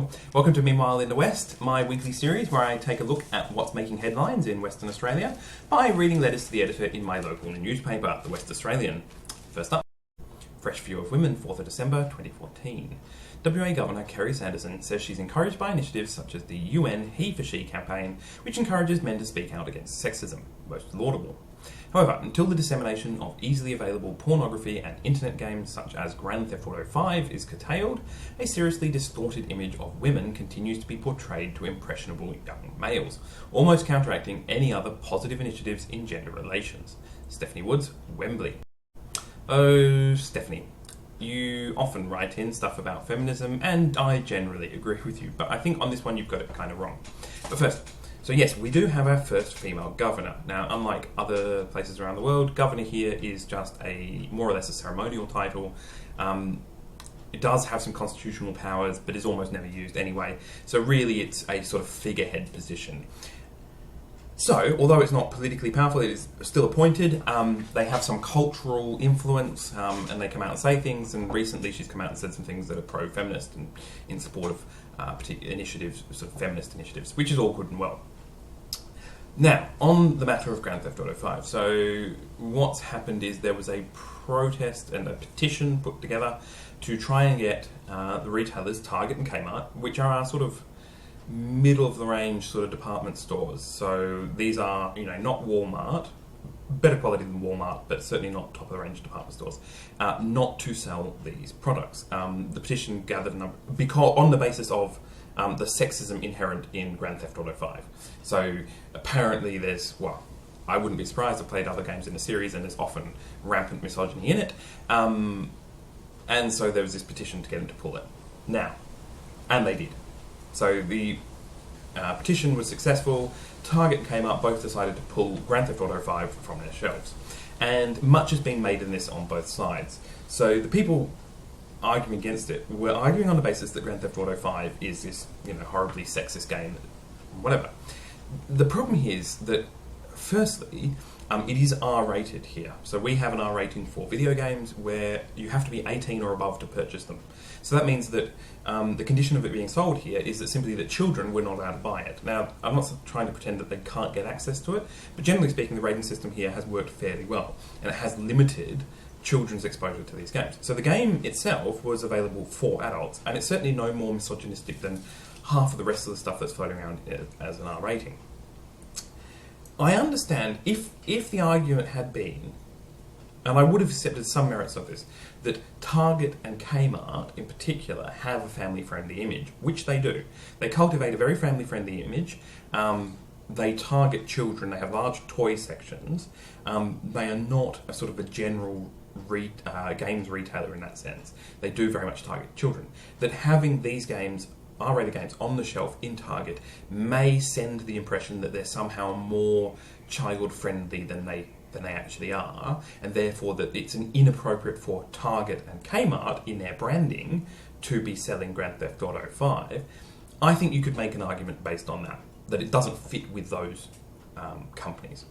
Phil. Welcome to Meanwhile in the West, my weekly series where I take a look at what's making headlines in Western Australia by reading letters to the editor in my local newspaper, the West Australian. First up, Fresh View of Women, 4th of December 2014. WA Governor Kerry Sanderson says she's encouraged by initiatives such as the UN He for She campaign, which encourages men to speak out against sexism. Most laudable. However, until the dissemination of easily available pornography and internet games such as Grand Theft Auto 5 is curtailed, a seriously distorted image of women continues to be portrayed to impressionable young males, almost counteracting any other positive initiatives in gender relations. Stephanie Woods, Wembley. Oh, Stephanie, you often write in stuff about feminism, and I generally agree with you, but I think on this one you've got it kind of wrong. But first, so yes, we do have our first female governor. Now, unlike other places around the world, governor here is just a more or less a ceremonial title. It does have some constitutional powers, but is almost never used anyway. So really it's a sort of figurehead position. So, although it's not politically powerful, it is still appointed. They have some cultural influence, and they come out and say things, and recently she's come out and said some things that are pro-feminist and in support of particular initiatives, sort of feminist initiatives, which is all good and well. Now, on the matter of Grand Theft Auto 5, so what's happened is there was a protest and a petition put together to try and get the retailers, Target and Kmart, which are our sort of middle-of-the-range sort of department stores. So these are, not Walmart, better quality than Walmart, but certainly not top-of-the-range department stores, not to sell these products. The petition gathered a number, because on the basis of the sexism inherent in Grand Theft Auto 5. So apparently there's, I wouldn't be surprised, I've played other games in the series and there's often rampant misogyny in it. And so there was this petition to get them to pull it. Now, and they did. So the petition was successful. Target and Kmart both decided to pull Grand Theft Auto 5 from their shelves. And much has been made in this on both sides. So the people arguing against it were arguing on the basis that Grand Theft Auto 5 is this, horribly sexist game, whatever. The problem here is that, firstly, it is R-rated here. So we have an R rating for video games where you have to be 18 or above to purchase them. So that means that the condition of it being sold here is that simply that children were not allowed to buy it. Now, I'm not trying to pretend that they can't get access to it, but generally speaking, the rating system here has worked fairly well, and it has limited children's exposure to these games. So the game itself was available for adults, and it's certainly no more misogynistic than half of the rest of the stuff that's floating around as an R rating. I understand if the argument had been, and I would have accepted some merits of this, that Target and Kmart in particular have a family-friendly image, which they do. They cultivate a very family-friendly image. They target children. They have large toy sections. They are not a sort of a general games retailer in that sense. They do very much target children. That having these games, R-rated games, on the shelf in Target may send the impression that they're somehow more child-friendly than they actually are, and therefore that it's inappropriate for Target and Kmart in their branding to be selling Grand Theft Auto 5. I think you could make an argument based on that it doesn't fit with those companies.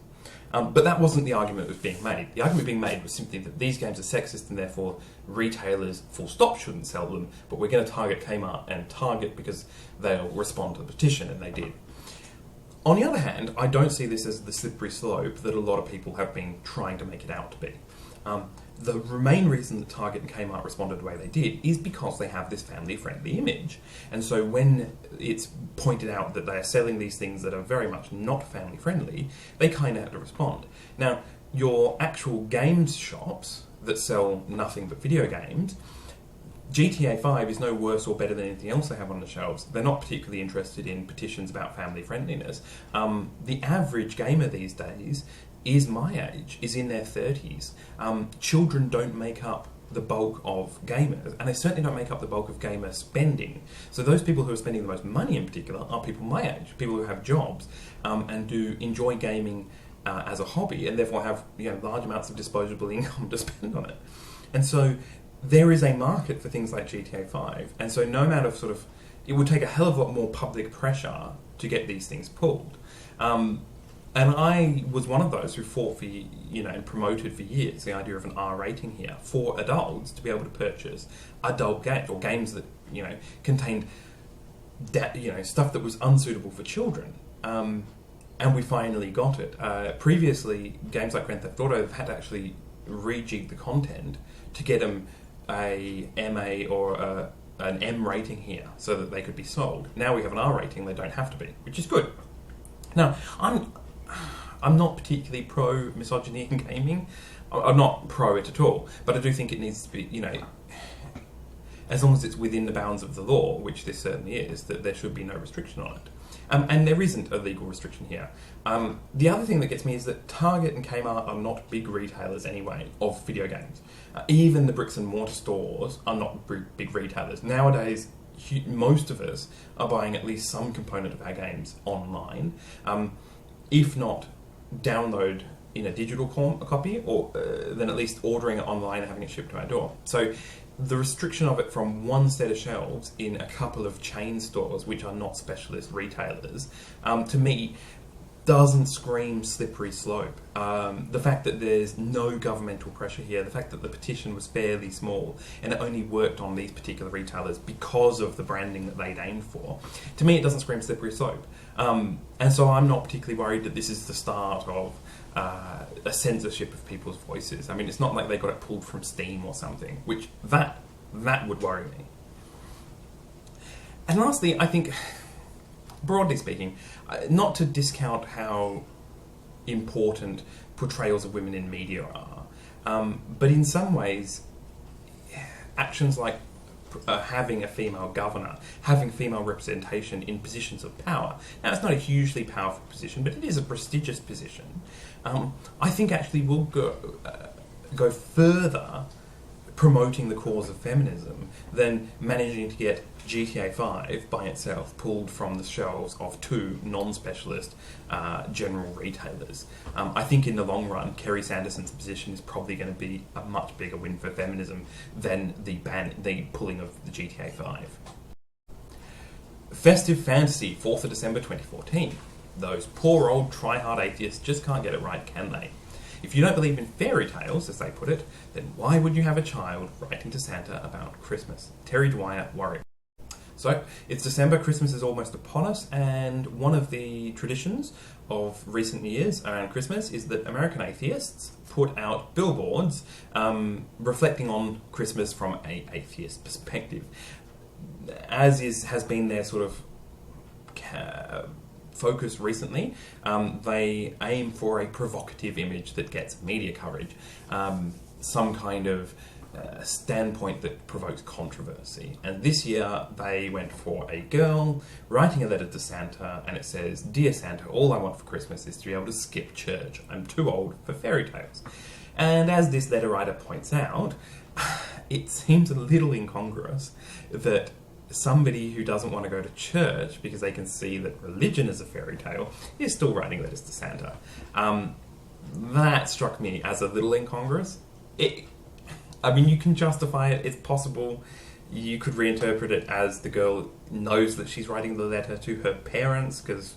But that wasn't the argument that was being made. The argument being made was simply that these games are sexist and therefore retailers, full stop, shouldn't sell them, but we're going to target Kmart and Target because they'll respond to the petition, and they did. On the other hand, I don't see this as the slippery slope that a lot of people have been trying to make it out to be. The main reason that Target and Kmart responded the way they did is because they have this family-friendly image. And so when it's pointed out that they are selling these things that are very much not family-friendly, they kind of have to respond. Now, your actual games shops that sell nothing but video games, GTA 5 is no worse or better than anything else they have on the shelves. They're not particularly interested in petitions about family friendliness. The average gamer these days is my age, is in their 30s. Children don't make up the bulk of gamers, and they certainly don't make up the bulk of gamer spending. So those people who are spending the most money in particular are people my age, people who have jobs and do enjoy gaming as a hobby, and therefore have large amounts of disposable income to spend on it. And so there is a market for things like GTA 5, and so no matter it would take a hell of a lot more public pressure to get these things pulled. And I was one of those who fought for, and promoted for years the idea of an R rating here for adults to be able to purchase adult games, or games that, contained stuff that was unsuitable for children. And we finally got it. Previously, games like Grand Theft Auto have had to actually rejig the content to get them a MA or an M rating here so that they could be sold. Now we have an R rating, they don't have to be, which is good. Now, I'm not particularly pro misogyny in gaming. I'm not pro it at all, but I do think it needs to be, as long as it's within the bounds of the law, which this certainly is, that there should be no restriction on it. And there isn't a legal restriction here. The other thing that gets me is that Target and Kmart are not big retailers anyway of video games. Even the bricks and mortar stores are not big retailers. Nowadays, most of us are buying at least some component of our games online, if not download in a digital copy, or then at least ordering it online and having it shipped to our door. So the restriction of it from one set of shelves in a couple of chain stores, which are not specialist retailers, to me doesn't scream slippery slope. The fact that there's no governmental pressure here, the fact that the petition was fairly small and it only worked on these particular retailers because of the branding that they'd aimed for, to me it doesn't scream slippery slope. And so I'm not particularly worried that this is the start of a censorship of people's voices. I mean, it's not like they got it pulled from Steam or something, which that would worry me. And lastly, I think, broadly speaking, not to discount how important portrayals of women in media are, but in some ways, actions like having a female governor, having female representation in positions of power. Now, it's not a hugely powerful position, but it is a prestigious position. I think actually will go further promoting the cause of feminism than managing to get GTA 5 by itself pulled from the shelves of two non-specialist general retailers. I think in the long run, Kerry Sanderson's position is probably going to be a much bigger win for feminism than the pulling of the GTA 5. Festive Fantasy, 4th of December 2014. Those poor old try-hard atheists just can't get it right, can they? If you don't believe in fairy tales, as they put it, then why would you have a child writing to Santa about Christmas? Terry Dwyer, Warwick. So, it's December, Christmas is almost upon us, and one of the traditions of recent years around Christmas is that American atheists put out billboards reflecting on Christmas from an atheist perspective. As has been their sort of focus recently, they aim for a provocative image that gets media coverage, some kind of standpoint that provokes controversy. And this year they went for a girl writing a letter to Santa, and it says, "Dear Santa, all I want for Christmas is to be able to skip church. I'm too old for fairy tales." And as this letter writer points out, it seems a little incongruous that somebody who doesn't want to go to church because they can see that religion is a fairy tale is still writing letters to Santa. That struck me as a little incongruous. I mean, you can justify it, it's possible. You could reinterpret it as the girl knows that she's writing the letter to her parents, because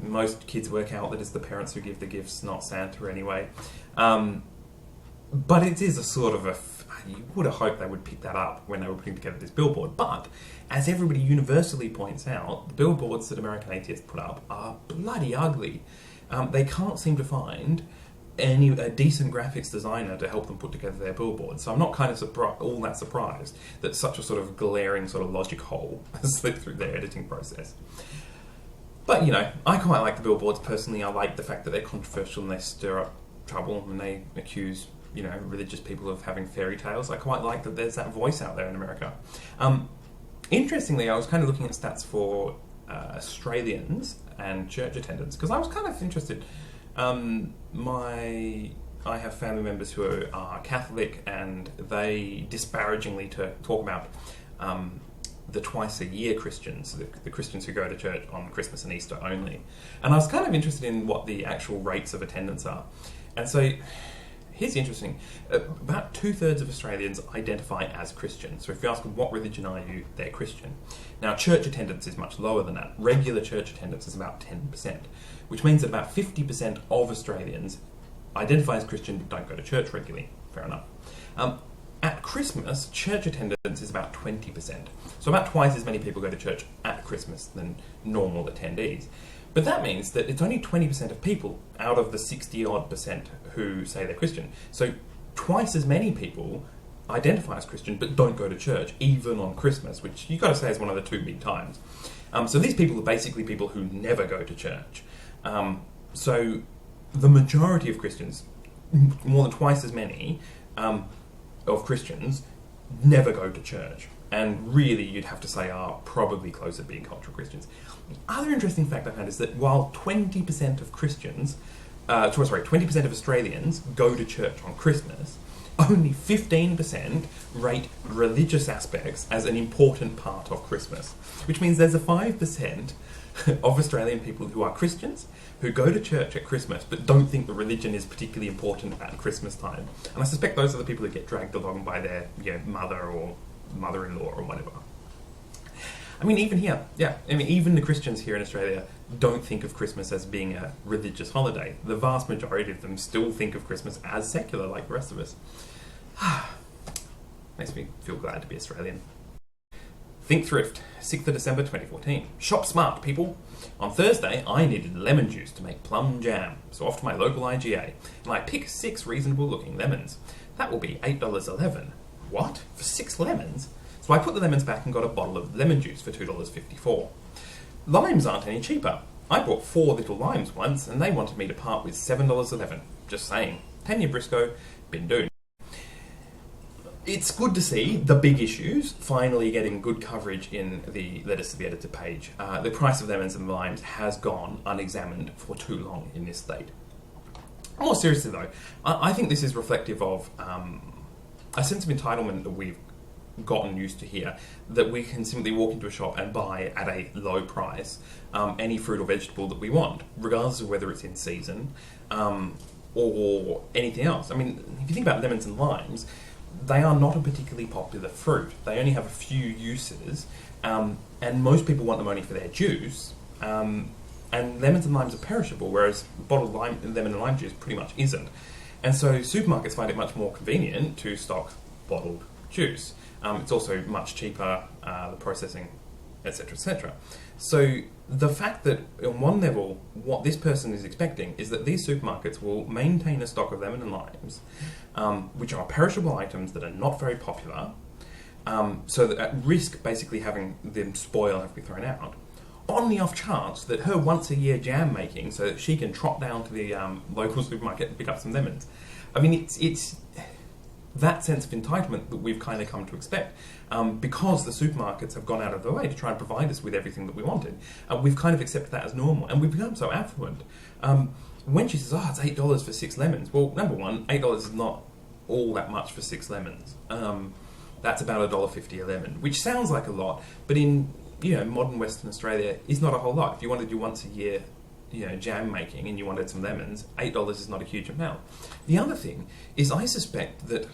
most kids work out that it's the parents who give the gifts, not Santa anyway. But it is a sort of you would have hoped they would pick that up when they were putting together this billboard. But, as everybody universally points out, the billboards that American atheists put up are bloody ugly. They can't seem to find a decent graphics designer to help them put together their billboards. So I'm not kind of all that surprised that such a sort of glaring sort of logic hole has slipped through their editing process. But, I quite like the billboards personally. I like the fact that they're controversial and they stir up trouble and they accuse religious people of having fairy tales. I quite like that there's that voice out there in America. Interestingly, I was kind of looking at stats for Australians and church attendance, because I was kind of interested. I have family members who are Catholic, and they disparagingly talk about the twice-a-year Christians, the Christians who go to church on Christmas and Easter only. And I was kind of interested in what the actual rates of attendance are. And so, here's the interesting. About 2/3 of Australians identify as Christian. So if you ask them, what religion are you, they're Christian. Now, church attendance is much lower than that. Regular church attendance is about 10%, which means that about 50% of Australians identify as Christian but don't go to church regularly. Fair enough. at Christmas, church attendance is about 20%. So about twice as many people go to church at Christmas than normal attendees. But that means that it's only 20% of people out of the 60-odd% who say they're Christian. So twice as many people identify as Christian but don't go to church, even on Christmas, which you've got to say is one of the two big times. So these people are basically people who never go to church. So the majority of Christians, more than twice as many of Christians, never go to church. And really, you'd have to say are probably close to being cultural Christians. The other interesting fact I found is that while 20% of Christians, 20% of Australians go to church on Christmas, only 15% rate religious aspects as an important part of Christmas. Which means there's a 5% of Australian people who are Christians who go to church at Christmas but don't think that religion is particularly important at Christmas time. And I suspect those are the people who get dragged along by their mother or mother-in-law or whatever. I mean, even here, even the Christians here in Australia don't think of Christmas as being a religious holiday. The vast majority of them still think of Christmas as secular, like the rest of us. Makes me feel glad to be Australian. Think Thrift, 6th of December 2014. Shop smart, people. On Thursday, I needed lemon juice to make plum jam, so off to my local IGA, and I picked 6 reasonable-looking lemons. That will be $8.11. What? For 6 lemons? So I put the lemons back and got a bottle of lemon juice for $2.54. Limes aren't any cheaper. I bought 4 little limes once, and they wanted me to part with $7.11. Just saying. Tanya Briscoe, bin do. It's good to see the big issues finally getting good coverage in the Letters to the Editor page. The price of lemons and limes has gone unexamined for too long in this state. More seriously though, I think this is reflective of a sense of entitlement that we've gotten used to here, that we can simply walk into a shop and buy at a low price any fruit or vegetable that we want, regardless of whether it's in season or anything else. I mean, if you think about lemons and limes, they are not a particularly popular fruit. They only have a few uses, and most people want them only for their juice. And lemons and limes are perishable, whereas bottled lemon and lime juice pretty much isn't. And so supermarkets find it much more convenient to stock bottled juice. It's also much cheaper, the processing, etc., etc. So the fact that, on one level, what this person is expecting is that these supermarkets will maintain a stock of lemon and limes, which are perishable items that are not very popular, so that at risk basically having them spoil, have to be thrown out, on the off chance that her once-a-year jam making, so that she can trot down to the local supermarket and pick up some lemons. I mean, it's that sense of entitlement that we've kind of come to expect, because the supermarkets have gone out of their way to try and provide us with everything that we wanted. We've kind of accepted that as normal, and we've become so affluent. When she says, "Oh, it's $8 for 6 lemons," well, number one, $8 is not all that much for 6 lemons. That's about $1.50 a lemon, which sounds like a lot, but in modern Western Australia is not a whole lot. If you wanted your once-a-year jam making and you wanted some lemons, $8 is not a huge amount. The other thing is, I suspect that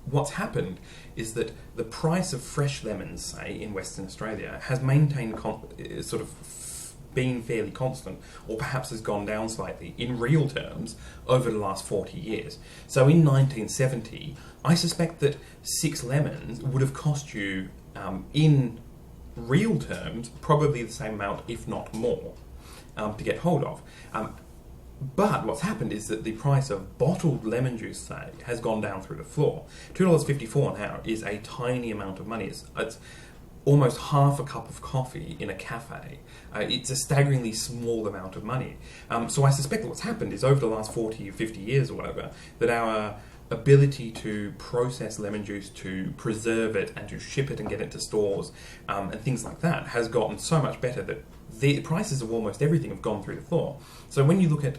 what's happened is that the price of fresh lemons, say, in Western Australia, has maintained sort of been fairly constant, or perhaps has gone down slightly in real terms over the last 40 years. So in 1970, I suspect that 6 lemons would have cost you, in real terms, probably the same amount, if not more, to get hold of. But what's happened is that the price of bottled lemon juice, say, has gone down through the floor. $2.54 now is a tiny amount of money. It's almost half a cup of coffee in a cafe. It's a staggeringly small amount of money. So I suspect that what's happened is, over the last 40 or 50 years or whatever, that our ability to process lemon juice, to preserve it and to ship it and get it to stores and things like that has gotten so much better that the prices of almost everything have gone through the floor. So when you look at,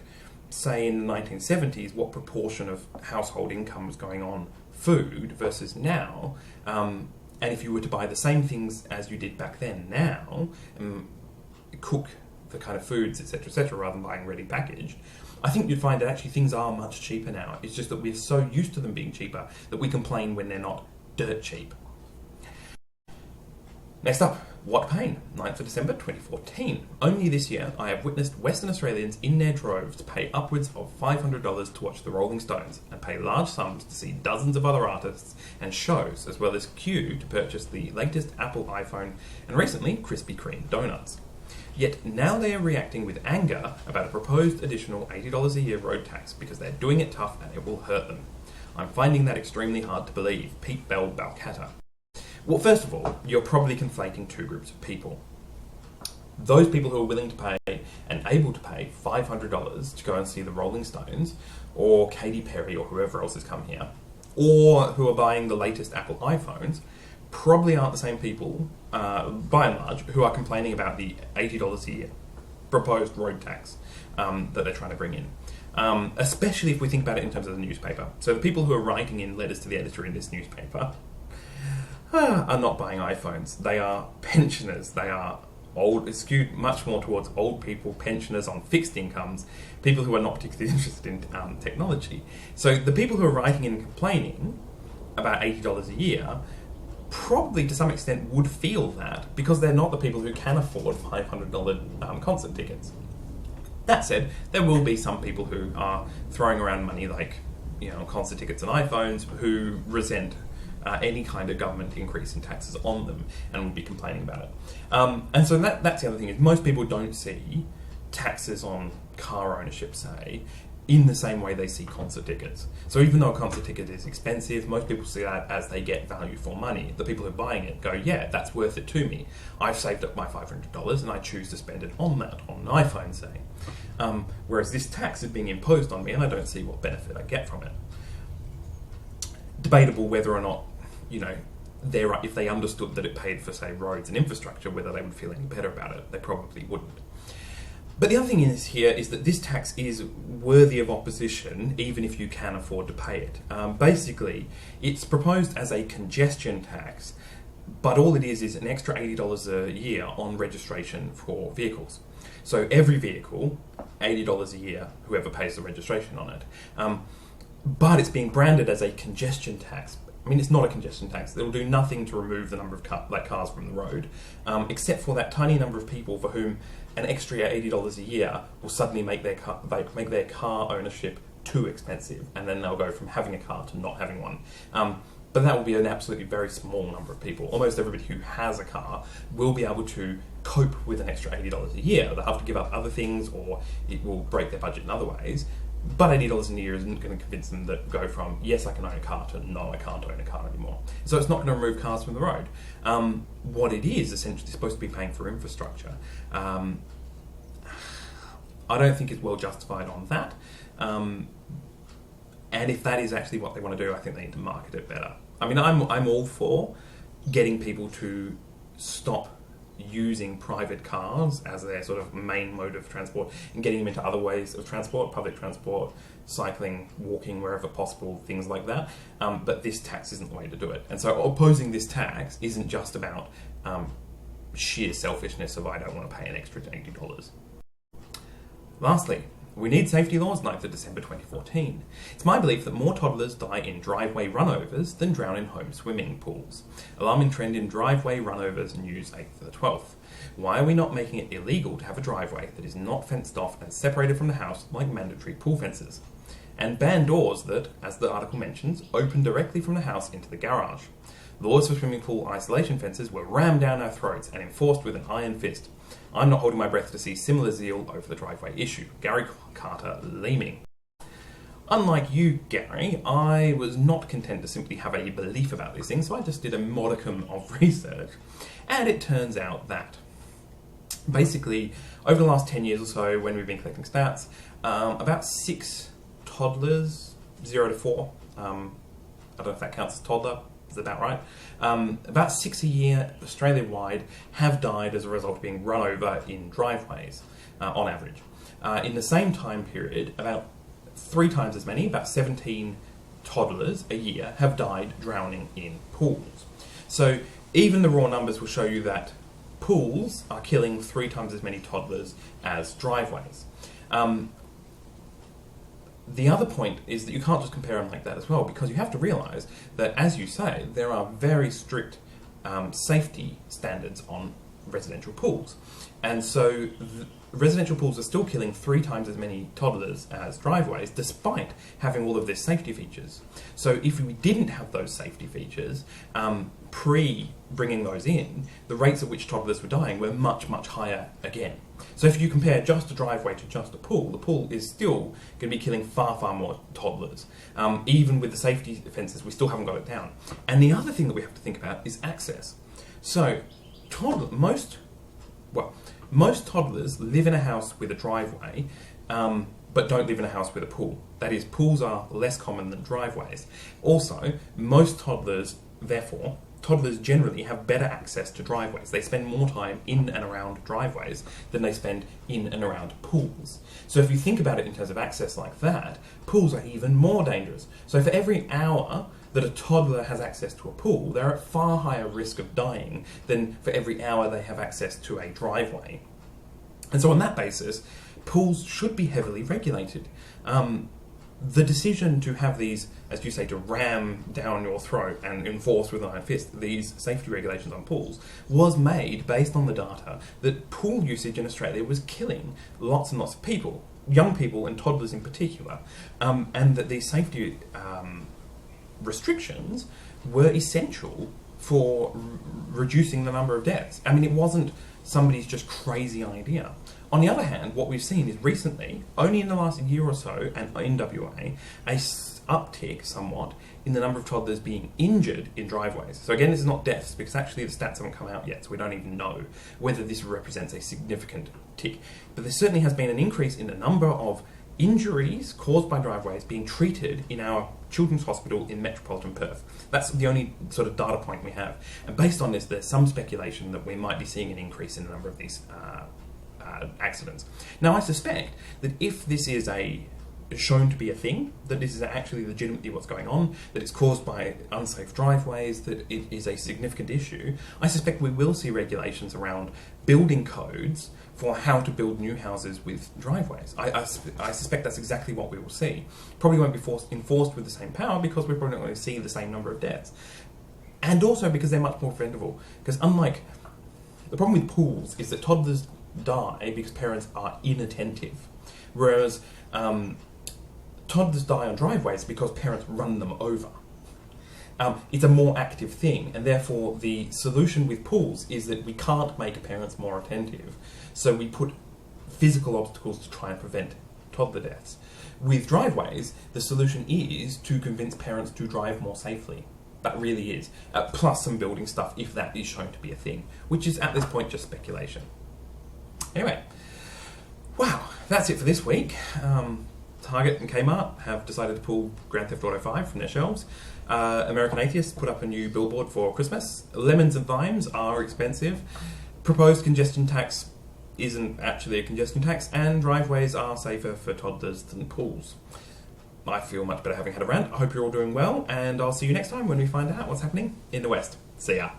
say, in the 1970s, what proportion of household income was going on food versus now, and if you were to buy the same things as you did back then now, cook the kind of foods, etc., rather than buying ready packaged, I think you'd find that actually things are much cheaper now. It's just that we're so used to them being cheaper that we complain when they're not dirt cheap. Next up, What pain? 9th of December 2014. Only this year, I have witnessed Western Australians in their droves to pay upwards of $500 to watch the Rolling Stones and pay large sums to see dozens of other artists and shows, as well as queue to purchase the latest Apple iPhone and recently Krispy Kreme donuts. Yet now they are reacting with anger about a proposed additional $80 a year road tax because they're doing it tough and it will hurt them. I'm finding that extremely hard to believe. Pete Bell Balcatta. Well, first of all, you're probably conflating two groups of people. Those people who are willing to pay and able to pay $500 to go and see the Rolling Stones or Katy Perry or whoever else has come here, or who are buying the latest Apple iPhones, probably aren't the same people, by and large, who are complaining about the $80 a year proposed road tax that they're trying to bring in. Especially if we think about it in terms of the newspaper. So the people who are writing in letters to the editor in this newspaper are not buying iPhones. They are pensioners. They are old, skewed much more towards old people, pensioners on fixed incomes, people who are not particularly interested in technology. So the people who are writing in and complaining about $80 a year probably to some extent would feel that because they're not the people who can afford $500 concert tickets. That said, there will be some people who are throwing around money like, concert tickets and iPhones who resent any kind of government increase in taxes on them and would be complaining about it. And so that's the other thing, is most people don't see taxes on car ownership, say, in the same way they see concert tickets. So even though a concert ticket is expensive, most people see that as they get value for money. The people who are buying it go, yeah, that's worth it to me. I've saved up my $500 and I choose to spend it on that, on an iPhone, say. Whereas this tax is being imposed on me and I don't see what benefit I get from it. Debatable whether or not, if they understood that it paid for, say, roads and infrastructure, whether they would feel any better about it. They probably wouldn't. But the other thing is that this tax is worthy of opposition, even if you can afford to pay it. Basically, it's proposed as a congestion tax, but all it is an extra $80 a year on registration for vehicles. So every vehicle, $80 a year, whoever pays the registration on it. But it's being branded as a congestion tax. I mean, it's not a congestion tax. It'll do nothing to remove the number of cars from the road, except for that tiny number of people for whom an extra $80 a year will suddenly make their car ownership too expensive, and then they'll go from having a car to not having one. But that will be an absolutely very small number of people. Almost everybody who has a car will be able to cope with an extra $80 a year. They'll have to give up other things, or it will break their budget in other ways. But $80 a year isn't going to convince them that go from, yes, I can own a car, to no, I can't own a car anymore. So it's not going to remove cars from the road. What it is essentially supposed to be paying for infrastructure. I don't think it's well justified on that. And if that is actually what they want to do, I think they need to market it better. I mean, I'm all for getting people to stop using private cars as their sort of main mode of transport and getting them into other ways of transport, public transport, cycling, walking wherever possible, things like that. But this tax isn't the way to do it. And so opposing this tax isn't just about sheer selfishness of I don't want to pay an extra $80. Lastly, we need safety laws, 9th of December 2014. It's my belief that more toddlers die in driveway runovers than drown in home swimming pools. Alarming trend in driveway runovers, news 8th of the 12th. Why are we not making it illegal to have a driveway that is not fenced off and separated from the house like mandatory pool fences? And ban doors that, as the article mentions, open directly from the house into the garage. Laws for swimming pool isolation fences were rammed down our throats and enforced with an iron fist. I'm not holding my breath to see similar zeal over the driveway issue. Gary Carter, Leeming. Unlike you, Gary, I was not content to simply have a belief about these things, so I just did a modicum of research. And it turns out that, basically, over the last 10 years or so, when we've been collecting stats, about 6 toddlers, 0 to 4, I don't know if that counts as toddler, is about right? About 6 a year, Australia-wide, have died as a result of being run over in driveways, on average. In the same time period, about 3 times as many, about 17 toddlers a year, have died drowning in pools. So even the raw numbers will show you that pools are killing 3 times as many toddlers as driveways. The other point is that you can't just compare them like that as well, because you have to realise that, as you say, there are very strict safety standards on residential pools. And so residential pools are still killing 3 times as many toddlers as driveways, despite having all of these safety features. So if we didn't have those safety features, pre-bringing those in, the rates at which toddlers were dying were much, much higher again. So if you compare just a driveway to just a pool, the pool is still going to be killing far, far more toddlers. Even with the safety fences, we still haven't got it down. And the other thing that we have to think about is access. So most toddlers live in a house with a driveway, but don't live in a house with a pool. That is, pools are less common than driveways. Also, most toddlers, therefore, toddlers generally have better access to driveways. They spend more time in and around driveways than they spend in and around pools. So if you think about it in terms of access like that, pools are even more dangerous. So for every hour that a toddler has access to a pool, they're at far higher risk of dying than for every hour they have access to a driveway. And so on that basis, pools should be heavily regulated. The decision to have these, as you say, to ram down your throat and enforce with an iron fist these safety regulations on pools was made based on the data that pool usage in Australia was killing lots and lots of people, young people and toddlers in particular, and that these safety restrictions were essential for reducing the number of deaths. I mean, it wasn't somebody's just crazy idea. On the other hand, what we've seen is recently, only in the last year or so, and in WA, a uptick somewhat in the number of toddlers being injured in driveways. So again, this is not deaths, because actually the stats haven't come out yet, so we don't even know whether this represents a significant tick. But there certainly has been an increase in the number of injuries caused by driveways being treated in our children's hospital in metropolitan Perth. That's the only sort of data point we have. And based on this, there's some speculation that we might be seeing an increase in the number of these accidents. Now, I suspect that if this is shown to be a thing, that this is actually legitimately what's going on, that it's caused by unsafe driveways, that it is a significant issue, I suspect we will see regulations around building codes for how to build new houses with driveways. I suspect that's exactly what we will see. Probably won't be enforced with the same power, because we're probably not going to see the same number of deaths. And also because they're much more preventable. Because unlike, the problem with pools is that toddlers die because parents are inattentive, whereas toddlers die on driveways because parents run them over. It's a more active thing, and therefore the solution with pools is that we can't make parents more attentive, so we put physical obstacles to try and prevent toddler deaths. With driveways, the solution is to convince parents to drive more safely. That really is. Plus some building stuff, if that is shown to be a thing, which is at this point just speculation. Anyway, wow, that's it for this week. Target and Kmart have decided to pull Grand Theft Auto 5 from their shelves. American Atheist put up a new billboard for Christmas. Lemons and limes are expensive. Proposed congestion tax isn't actually a congestion tax, and driveways are safer for toddlers than pools. I feel much better having had a rant. I hope you're all doing well, and I'll see you next time when we find out what's happening in the West. See ya.